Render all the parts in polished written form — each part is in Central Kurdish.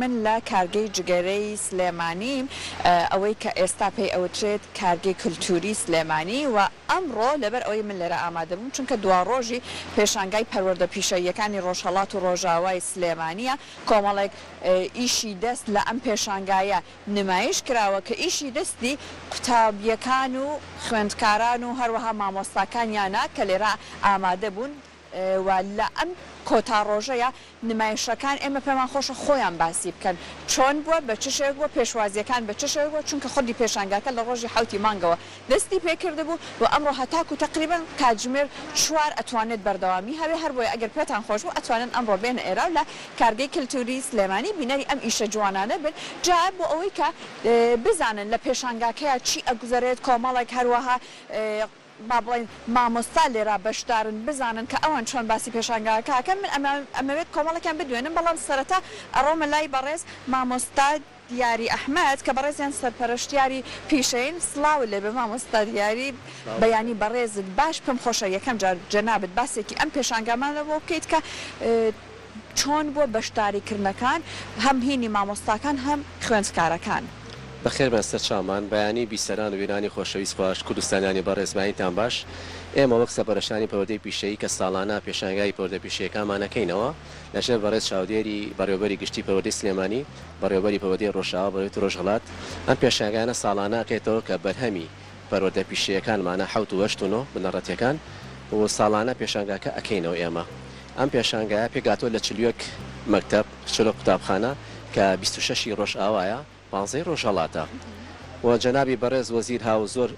من لا کارگەی جگەرەی سلێمانی ئەوەی کە ئێستا پێی ئەوترێت کارگەی کللتوری سلێمانی و ئەمڕۆ لەبەر ئەوەی من لێرە ئامادە بووم چونکە دوا ڕۆژی پێشانگای پەروەردە پیشەیەکانی ڕۆژهەڵات و ڕۆژاوای سلێمانیە کۆمەڵێک ئیشی دەست لە ئەم پێشانگایە نمایش کراوە کە ئیشی دەستی قوتابیەکان و خوێندکاران و هەروەها مامۆستاکانیانە کە لێرە ئامادە بوون و لە ئەم کۆتا ڕۆژەیە نمایشەکان ئێمە پێمان خۆشە خۆیان باسی بکەن چۆن بووە بە چ شێوەیەک بووە پێشوازیەکان بە چ شێوەیەک بووە چونکە خودی پێشانگاکە لە ڕۆژی حوتی مانگەوە دەستی پێکرده بوو و ئەمڕۆ هەتاکو تقریبا کاتژمێر 4 ئەتوانێت بەردەوامی هەبێ هەر بۆیە ئەگەر پێتان خۆش بوو ئەتوانن ئەمڕۆ بێنە ئێرە لە کارگەی کللتوری سلێمانی بینەری ئەم ئیشە جوانانە بن جا بۆ ئەوەی کە بزانن لە پێشانگاکەیە چی ئەگوزارێت کۆمەڵێک هەروەها با بڵێن مامۆستا لێرە بەشدارن بزانن کە ئەوان چۆن باسی پێشانگاکەکەن من ئەمەوێت کۆمەڵەکان بدوێنم بەڵام سەرەتا ئەڕۆمە لای بەڕێز مامۆستا دیاری ئەحمەد کە بەڕێزیان سەرپەرشتیاری پیشەین سڵاو لێ بە مامۆستا دیاری بەیانی بەڕێزت باش پێم خۆشە یەکەم جار جەنابەت باسێکی ئەم پێشانگامانە بۆ بکەیت کە چۆن بۆ بەشداریکردنەکان هەم هینی مامۆستاکان هەم خوێندکارەکان. بەخێر بەستە چامان بەیانی بیسەران و وێرانی خۆشەویست خۆش کوردستانیانی بەڕێزمانیتان باش ئێمە وەک سەپەرشتانی پەروەردەی پیشەیی کە ساڵانە پێشانگای پەروەردە پیشەیەکانمانەکەینەوە لەژێر بەڕێز چاودێری بەڕێوەبەری گشتی پەروەردەی سلێمانی بەڕێوەبەری پەروەردەی ڕۆژاوا بەڕێوەبەری ڕۆژهەڵات ئەم پێشانگایانە ساڵانە ئەکەیتەوە کە بەرهەمی پەروەردە پیشەیەکانمانە 7 و 8 بنەڕەتیەکان و ساڵانە پێشانگاکە ئەکەینەوە ئێمە ئەم پێشانگایە پێگاتۆ لە 41 مەکتەب چلۆ قوتابخانە کە 26 ڕۆژئاوایە 15 ڕۆژهەڵاتە و جەنابی بەڕێز وەزیر هاو زۆر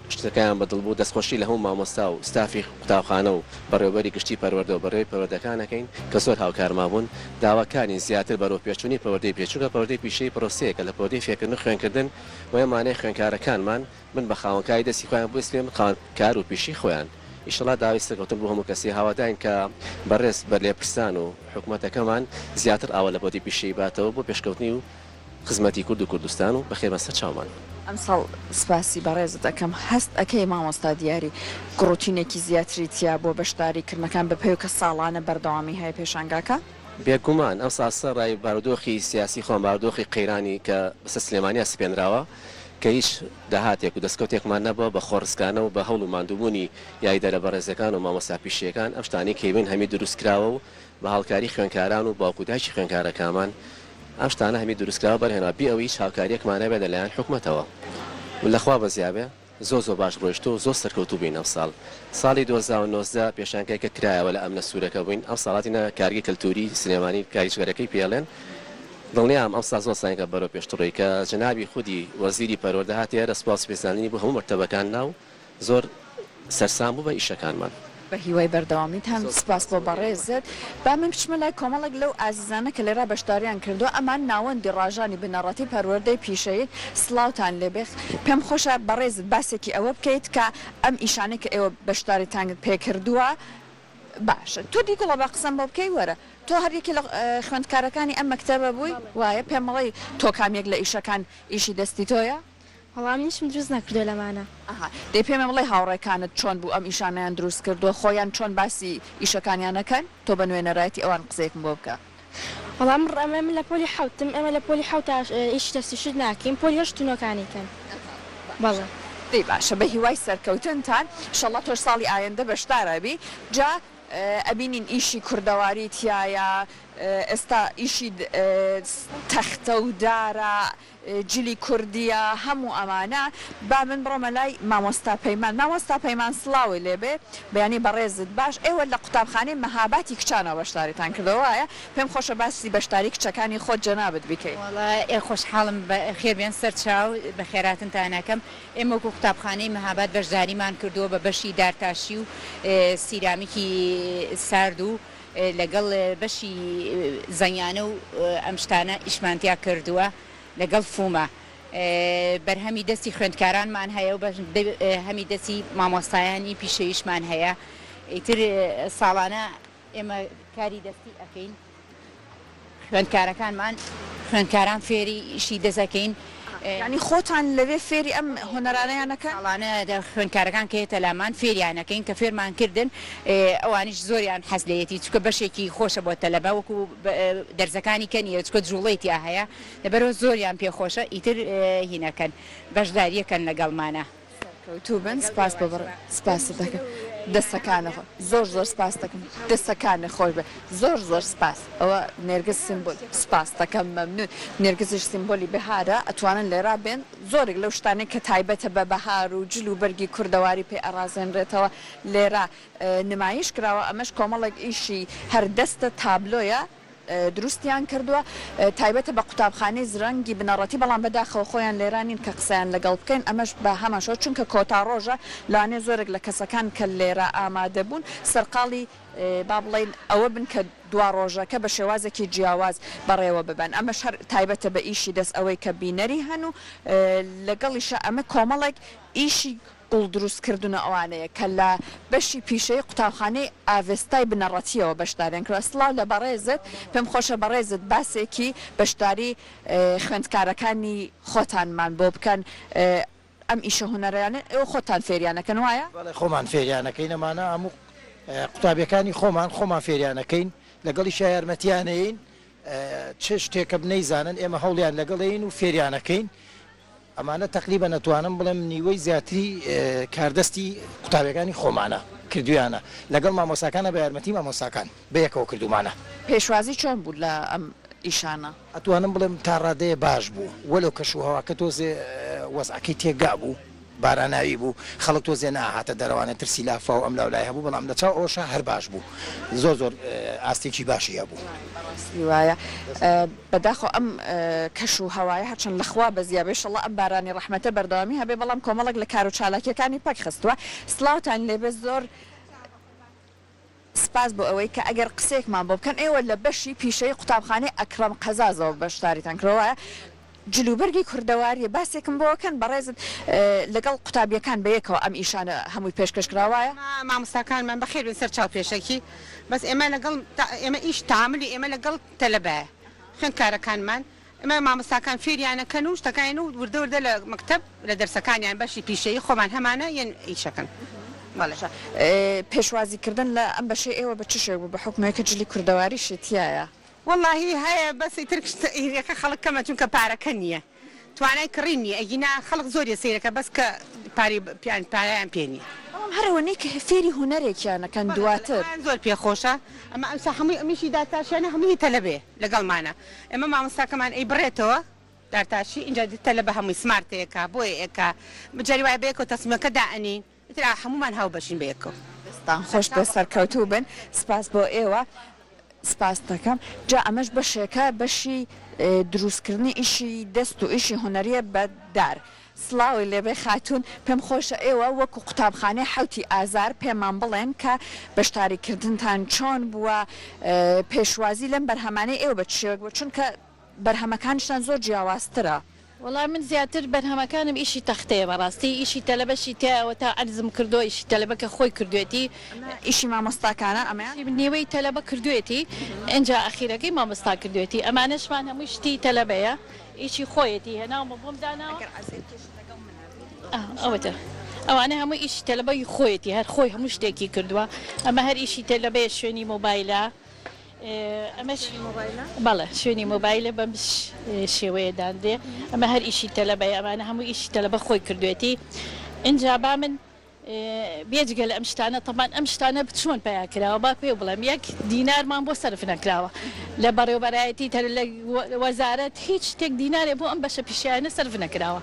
شتەکەیان بەدڵ بوو دەستخۆشی لە هەموو مامۆستا و ستافی قوتابخانە و بەڕێوەبەری گشتی پەروەردە و بەڕێوەی پەروەردەکانەکەین کە زۆر هاوکارما بوون داواکارین زیاتر بەرەو پێچوونی پەروەردەی پێچووکە پەروەردەی پیشەی پرۆسەیەکە لە پەروەردەی فێرکردن و خوێندکردن و ئێمانەی خوێندکارەکانمان من بە خاوەنکاری دەستی خۆیان بۆ سلێم خاوەنکار و پیشی خۆیان ئیشەڵا داوای سەرکەوتن بۆ هەموو کەسی هاواداین کە بەڕێز بەرلێپرسان و حکوومەتەکەمان زیاتر ئاوە لە پەروەردەی پیشەی باتەوە بۆ پێشکەوتنی و خزمەتی کورد و کوردستان و بەخێر بەسەر چاومان ئەمساڵ سپاسی بەڕێزت دەکەم هەست ئەکەی مامۆستا دیاری گڕۆتینێکی زیاتری تیا بۆ بەشداریکردنەکان بەپێی کە ساڵانە بەردەوامی هەیە پێشانگاکە بێگومان ئەم ساسە ڕای بارودۆخی سیاسی خۆم بارودۆخی قەیرانی کە بەسەر سلێمانیا سپێنراوە کە هیچ داهاتێک و دەستکەوتێکمان نەبووە بە خۆڕسکانە و بە هەوڵ و ماندووبوونی یای دەرە بەڕێزەکان و مامۆستا پیشەکان ئەم شتانی کەیبن هەمی دروستکراوە و بە هەڵکاری خوێندکاران و باوکوداچی خوێندکارەکانمان ئەم شتانە هەمی دروستکراوە بەرهێنا بی ئەوەی هاوکاریەکمانە بێت لەلایەن حکوومەتەوە لەخوا بەزیابێ زۆر باش ڕۆیشت و زۆر سەرکەوتوو بووین ئەم ساڵی 2019 پێشانگای کە کرایەوە لە ئەمنە سوورەکە بووین ئەم ساڵاتینە کارگی کللتوری سلێمانی کاریگەرەکەی پێڵێن دڵنیام ئەم سا زۆر سانگە بەرەو پێشتڕۆی کە جەنابی خودی وەزیری پەروەردە هاتیە سوپاس پێزانینی بۆ هەموو مرتەبەکان ناو زۆر سەرسام بوو بە ئیشەکانمان بە هیوای بەردەوامیتان سپاس بۆ بەڕێزت با من بچمە لای کۆمەڵێک لەو ئازیزانە کە لێرە بەشداریان کردو ئەمان ناوەندی ڕاژانی بنەڕەتی پەروەردەی پیشەیت سڵاوتان لێبێخ پێم خۆشە بەڕێزت باسێکی ئەوە بکەیت کە ئەم ئیشانە کە ئێوە بەشداریتان پێکردووە باشە تۆ دیگەڵە بە قسەم بۆ بکەی وەرە تۆ هەرێکی لە خوێندکارەکانی ئەم مەکتەبە بووی وایە پێمەڵی تۆ کامێک لە ئیشەکان ئیشی دەستی تۆیە هەڵام نیشم دروست نەکردو لەمانە دەی پێمە بڵێ هاوڕێکانت چۆن بوو ئەم ئیشانیان دروست کردووە خۆیان چۆن باسی ئیشەکانیانەکەن تۆ بە نوێنەڕایەتی ئەوان قسەیەکم بۆ بکە وەڵام ئەمە لە پۆلی حوتم ئەمە لە پۆلی حوت ئیش دەستیشت ناکەین پۆلی هەشتونەکانیکەن بەڵێ دەی باشە بە هیوای سەرکەوتنتان شەڵە تۆش ساڵی ئایندە بەشدارەبی جا ئەبینین ئیشی کوردەواری تایە ئێستا ئیشی تەختە و دارە جلی کوردیە هەموو ئەمانە با من بڕۆمە لای مامۆستا پەیمان سڵاوی لێبێ بەیانی بەڕێزت باش ئێوە لە قوتابخانەی مەهاباتی کچانەوە بەشداریتان کردەوەیە پێم خۆشە باسی بەشداری کچەکانی خۆت جەنابەت بکەیت وڵا خۆشحاڵم خێربێن سەرچاو بە خێراتنتانەکەم ئێمە وەکو قوتابخانەی مەهابات بەشداریمان کردووە بە بەشی دارتاشی و سیرامیکی سارد و لەگەڵ بەشی زەنیانە و ئەم شتانە ئیشمانتیا کردووە لەگەڵ فومە بەرهەمی دەستی خوێندکارانمان هەیە و هەمی دەستی مامۆستایانی پیشەیشمان هەیە ئیتر ساڵانە ئێمە کاری دەستی ئەەکەین خوێندکارەکانمان خوێندکاران فێری ئیشی دەسەکەین ینی خۆتان لەوێ فێری ئەم هۆنەرانەیانەکە ساڵانە خوێندکارەکان کە هێتە لامان فێریانەکەین کە فێرمان کردن ئەوانیش زۆریان حەز لێتی چکە بەشێکی خۆشە بۆ تەلەبە وەکو دەرزەکانی کەنیە چکە جوڵەیتی هەیە لەبەرەوە زۆریان پێخۆشە ئیتر هینەکەن بەشداریەکەن لەگەڵمانە. تو بن سپاس سپاس دەکەم دەستەکانە زۆر سپاس دەکەم دەستەکانە خۆش بێ زۆر سپاس ئەوە نێرگس سیمبۆل سپاس دەکەم مەمنون نێرگزش سیمبۆلی بەهارە ئەتوانن لێرا بێن زۆرێک لەو شتانێک کە تایبەتە بە بەهار و جل و بەرگی کوردەواری پێ ئەڕازێنرێتەوە لێرا نمایش کراوە ئەمەش کۆمەڵێک ئیشی هەردەستە تابلۆیە دروستیان کردووە تایبەتە بە قوتابخانەی زرەنگی بنەڕەتی بەڵام بەداخەوە خۆیان لێرانین کە قسەیان لەگەڵ بکەین ئەمەش بە هەماشەوە چونکە کۆتا ڕۆژە لانێ زۆرێک لە کەسەکان کە لێرە ئامادە بوون سەرقاڵی با بڵین ئەوە بن کە دوا ڕۆژەکە بە شێوازێکی جیاواز بەڕێوە ببن ئەمەش هەر تایبەتە بە ئیشی دەست ئەوەی کە بینەری هەن و لەگەڵیشە ئەمە کۆمەڵێک ئیشی گوڵ دروستکردونە ئەوانەیە کە لە بەشی پیشەی قوتابخانەی ئاڤێستای بنەڕەتیەوە بەشداریان کرا سڵاو لە بەڕێزت پێم خۆشە بەڕێزت باسێکی بەشداری خوێندکارەکانی خۆتانمان بۆ بکەن ئەم ئیشە هونەرەیانە ئێوە خۆتان فێریانەکەن وایە؟ خۆمان فێریانەکەین ئەمانە هەموو قوتابیەکانی خۆمان فێریانەکەین لەگەڵی یارمەتیانەین چ شتێکە بنەیزانن ئێمە هەوڵیان لەگەڵین و فێریانەکەین ئەمانە تقریبا نەتوانم بڵێم نیوەی زیاتری کاردەستی قوتابیەکانی خۆمانە کردویانە لەگەڵ مامۆساکانە بە یارمەتی مامۆساکان بەیەکەوە کردومانە. پێشوازی چۆن بوو لە ئەم ئیشانە؟ ئەتوانم بڵێم تا ڕادەیە باش بوو وەلو کەشوهەواکە تۆزێ وەزعەکەی تێگا بوو باراناوی بوو خەڵک تۆزێ ناهاتە دەرەوانە ترسی لافا و ئەم لاولای هەبوو بەڵام لە چاو ئەوشە هەر باش بوو زۆر ئاستێکی باشیە بوو. وایە بەداخۆ ئەم کەش و هەوایە هەرچەند لەخوا بە زیابێشەڵە ئەم بارانی ڕەحمەتە بەردەوامی هەبێ بەڵام کۆمەڵک لە کار و چالاکیەکانی پەک خستووە سڵاوتان لێبێ زۆر سپاس بۆ ئەوەی کە ئەگەر قسێکمان بۆ بکەن ئێوە لە بەشی پیشەی قوتابخانەی ئەکرەم قەزازەوە بەشداریتان کردەوە جلوبەرگی کوردەواریە باسێکم بۆکەن بەڕێزت لەگەڵ قوتابیەکان بەیەکەوە ئەم ئیشانە هەمووی پێشکەشکراوایە مامۆستاکانمان بەخێر بن سەر چاو پێشەکی بەس ئێمە لەگەڵ ئێمە ئیش تاملی ئێمە لەگەڵ تەلەبە خوێندکارەکانمان ئێمە مامۆستاکان فێریانەکەن و شتەکان و وردە لە مەکتەب لە دەرسەکانیان بەشی پیشەیی خۆمان هەمانە یەن ئیشەکەن. پێشوازیکردن لە ئەم بەشەی ئێوە بە چ شێک بوو بە حکومەیەکە جلی کوردەواری شتیایە؟ واللهی هەیە بەسی ترکە خەڵک کەمە چونکە پارەکە نییە توانای کڕی نیە ئەگینا خەڵک زۆری سیرەکە بەس کە پارەیان پێ نیە هەرەوەنی کە فێری هوەرێکیانەکەن دواتر زۆر پێخۆشە ئەمە ئەمسا هەمووی ئەمیشی داتاشیانە هەمووی تەلەبێ لەگەڵمانە ئێمە مامۆستاکەمان ئەی بڕێتەوە دارتاشی اینجا تەلەبە هەمووی سمارتەیەکە بۆیە ئێکە بجاری وایە بەیەکەوە تەسمیەکە دائنین ترا هەمومان هاو بەشین بەیەکەوە دەستان خۆش بە سەرکەوتوو بن سپاس بۆ ئێوە سپاس دەکەم جا ئەمەش بەشێکە بەشی دروستکردنی ئیشی دەست و ئیشی هوەریە بەدار سڵاوی لێبێ خاتون پێم خۆشە ئێوە وەکو قوتابخانەی حوتی ئازار پێمان بڵێن کە بەشداریکردنتان چۆن بووە پێشوازی لەم بەرهەمانەی ئێوە بە شێوەک بوو چونکە بەرهەمەکانشتان زۆر جیاوازترە. وڵام من زیاتر بەرهەمەکانم ئیشی تەختەیە بەڕاستی ئیشی تەلەبەشی تایەوە تا عەرزم کردو ئیشی تەلەبەکە خۆی کردوێتی ئیشی مامۆستاکانە ئەمە نێوەی تەلەبە کردوێتی ئەنجا ئەخیرەکەی مامۆستا کردوێتی ئەمانەشمان هەمووی شتی تەلەبەیە ئیشی خۆیەتی هێناومە بۆم داناوە ئەوەتە ئەوانە هەموو ئیشی تەلەبەی خۆیەتی هەر خۆی هەموو شتێکی کردووە ئەمە هەر ئیشی تەلەبەیە شوێنی مۆبایلە ئەمەش بەڵێ شوێنی مۆبایلە بەم شێوەیە داندێ ئەمە هەر ئیشی تەلەبەیە ئەمانە هەموو ئیشی تەلەبە خۆی کردوێتی اینجا با من بێجگە لە ئەم شتانە تەمان ئەم شتانە بچۆن پیا کراوە با پێ بڵێم یەک دینارمان بۆ سەرف نەکراوە لە بەڕێوەبەرایەتی تەر لە وەزارەت هیچ شتێک دینارێ بۆ ئەم بەشە پیشیانە سەرف نەکراوە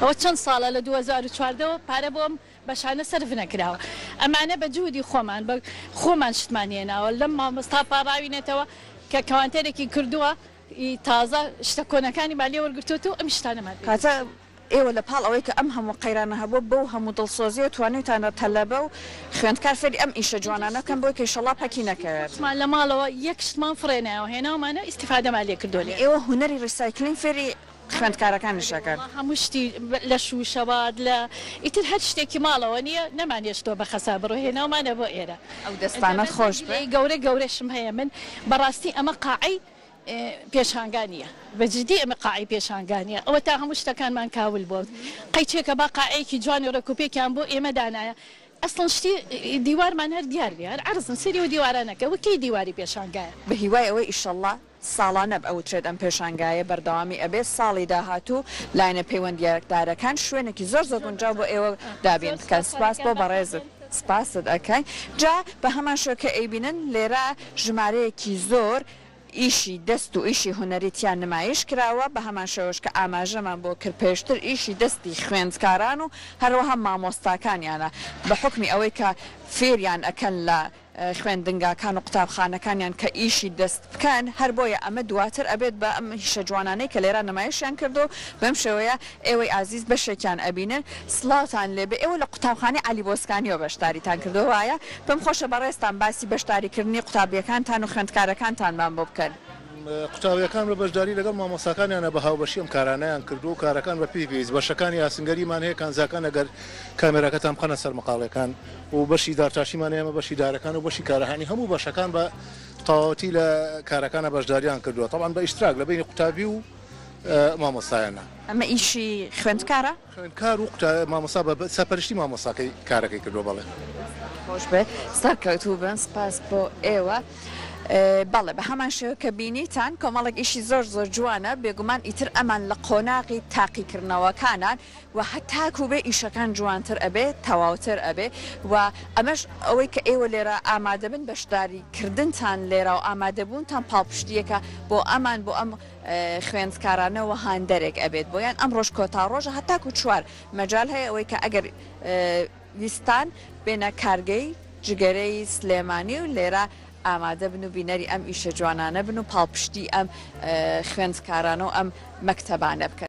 ئەوە چەند ساڵە لە 2014ەوە پارە بۆم بەشانە سەرف نەکراوە ئەمانە بە جوودی خۆمان بە خۆمان شتمان هێناوە لەم مامۆستا پاڕاوینێتەوە کە کەوانتەرێکی کردووە تازە شتە کۆنەکانی مالیە وەرگرتووە و ئەم شتانەمان ئێوە لە پاڵ ئەوەی کە ئەم هەموو قەیرانە هەبوو بەو هەموو دڵسۆزیە توانیتانە تەلەبە و خوێندکار فێری ئەم ئیشە جوانانەکەم بۆی کەشەڵا پەکی نەکەوێتمان لە ماڵەوە یەک شتمان فڕێنەوە هێناومانە ئیسیفادەمان لێ کردووە ئێوە هوەری ڕیسایکلین فێری خوێندکارەکان شەکەن هەموو شتی لە شوشەوات لە ئیتر هەر شتێکی ماڵەوە نییە نەمانێشتۆ بە خەسا بڕۆ هێناومانە بۆ ئێرە ئەو دەستانە خۆش گەورە گەورەشم هەیە من بەڕاستی ئەمە قاعی پێشانگانیە بەجددی ئەمە قاعی پێشانگانیە ئەوە تا هەموو شتەکانمان کاول بۆ قەیچێکە با قاعەیەکی جوانی ڕێکوپێکیان بۆ ئێمە دانایە ئەسڵەن شتی دیوارمان هەر دیار بێ هەر عرزن سەری و دیوارانەکە وەکەی دیواری پێشانگایە بە هیوای ئەوەی ئیشەڵڵا ساڵانە ئەوترێت ئەم پێشانگایە بەردەوامی ئەبێت ساڵی داهاتوو لاینە پەیوەندیارەکدارەکان شوێنێکی زۆر زۆر گونجاو بۆ ئێوە دابین بکەن سپاس بۆ بەڕێزت سپاست ئەەکەین جا بە هەمان شوێکە ئەیبینن لێرە ژمارەیەکی زۆر ئیشی دەست و ئیشی هوەریتیان نمایش کراوە بە هەمان شێوەش کە ئاماژەمان بۆ کرد پێشتر ئیشی دەستی خوێندکاران و هەروەها مامۆستاکانیانە بە حکمی ئەوەی کە فێریان ئەکەن لە خوێندنگاکان و قوتابخانەکانیان کە ئیشی دەست بکەن هەر بۆیە ئەمە دواتر ئەبێت بە ئەم هیشە جوانانەی کە لێرە نمایشیان کردو بەم شێوەیە ئێوەی ئازیز بەشێکیان ئەبینن سڵاوتان لێبێ ئێوە لە قوتابخانەی عەلی بۆسکانیەوە بەشداریتان کردو وایە پێم خۆشە بەڕێستان باسی بەشداریکردنی قوتابیەکانتان و خوێندکارەکانتانمان بۆ بکەن. قوتابیەکان بە بەشداری لەگەڵ مامۆستاکانیانە بە هاوبەشی ئەم کارانەیان کردو و کارەکان بە پێویست بەشەکانی یاسنگەریمان هەیە کانزاکان ئەگەر کامێرەکەتان بخەنە سەر مەقاڵەکان و بەشی دارچاشیمان ئێمە بەشی دارەکان و بەشی کارەهانی هەموو بەشەکان بە تەواوەتی لە کارەکانە بەشداریان کردووە تەڵام بە ئیشتراک لە بینی قوتابی و مامۆستایانە ئەمە ئیشی خوێندکارە خوێندکار و مامۆستا بە سەرپەرشتی مامۆستاکەی کارەکەی کردووە بەڵێ خۆش بێ سەرکەوتوو بن سپاس بۆ ئێوە. بەڵێ بە هەمان شێوە کە بینیتان کۆمەڵێک ئیشی زۆر زۆر جوانە بێگومان ئیتر ئەمان لە قۆناغی تاقیکردنەوەکانان و هەتاکو بێ ئیشەکان جوانتر ئەبێ تەواوتر ئەبێ و ئەمەش ئەوەی کە ئێوە لێرە ئامادە بن بەشداریکردنتان لێرە و ئامادەبوونتان پاڵپشتیەکە بۆ ئەمان بۆ ئەم خوێندکارانەوە هاندەرێک ئەبێت بۆیان ئەم ڕۆژ کۆتا ڕۆژە هەتاکو چوار مەجال هەیە ئەوەی کە ئەگەر ویستان بێنە کارگەی جگەرەی سلێمانی و لێرە ئامادە بن و بینەری ئەم ئیشە جوانانە بن و پاڵپشتی ئەم خوێندکارانە و ئەم مەکتەبانە بکەن.